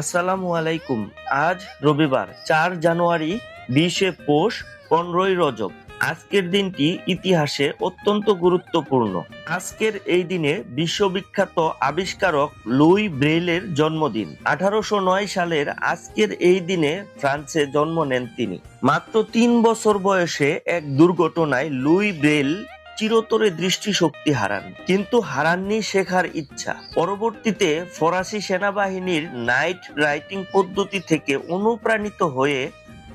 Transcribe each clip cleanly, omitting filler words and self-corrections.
আসসালামু আলাইকুম। আজ রবিবার ৪ জানুয়ারি, ২০শে পৌষ, ১৫ই রজব। আজকের দিনটি ইতিহাসে অত্যন্ত গুরুত্বপূর্ণ। আজকের এই দিনে বিশ্ববিখ্যাত আবিষ্কারক লুই ব্রেইলের জন্মদিন। ১৮০৯ সালের আজকের এই দিনে ফ্রান্সে জন্ম নেন তিনি। মাত্র ৩ বছর বয়সে এক দুর্ঘটনায় লুই ব্রেইল চিরতরে দৃষ্টিশক্তি হারান, কিন্তু হারাননি শেখার ইচ্ছা। পরবর্তীতে ফরাসি সেনাবাহিনীর নাইট রাইটিং পদ্ধতি থেকে অনুপ্রাণিত হয়ে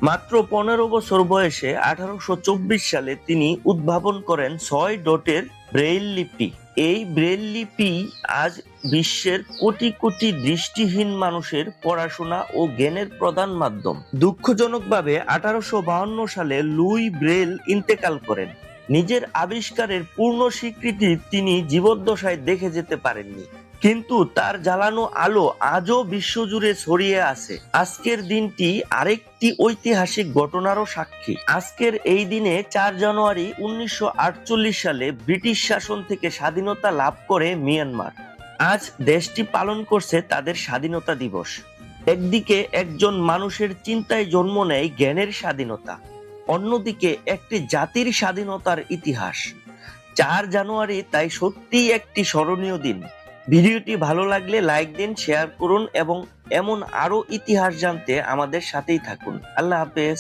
মাত্র ১৫ বছর বয়সে ১৮২৪ সালে তিনি উদ্ভাবন করেন ৬ ডটের ব্রেইল লিপি। এই ব্রেইল লিপি আজ বিশ্বের কোটি কোটি দৃষ্টিহীন মানুষের পড়াশোনা ও জ্ঞানের প্রধান মাধ্যম। দুঃখজনকভাবে ১৮৫২ সালে লুই ব্রেইল ইন্তেকাল করেন। নিজের আবিষ্কারের পূর্ণ স্বীকৃতি তিনি জীবদ্দশায় দেখে যেতে পারেননি, কিন্তু তার জ্বালানো আলো আজও বিশ্বজুড়ে ছড়িয়ে আছে। আজকের দিনটি আরেকটি ঐতিহাসিক ঘটনারও সাক্ষী। আজকের এই দিনে ৪ জানুয়ারি ১৯৪৮ সালে ব্রিটিশ শাসন থেকে স্বাধীনতা লাভ করে মিয়ানমার। আজ দেশটি পালন করছে তাদের স্বাধীনতা দিবস। একদিকে একজন মানুষের চিন্তায় জন্ম নেয় জ্ঞানের স্বাধীনতা, অন্যদিকে একটি জাতির স্বাধীনতার ইতিহাস। ৪ জানুয়ারি তাই সত্যিই একটি স্মরণীয় দিন। ভিডিওটি ভালো লাগলে লাইক দিন, শেয়ার করুন এবং এমন আরো ইতিহাস জানতে আমাদের সাথেই থাকুন। আল্লাহ হাফেজ।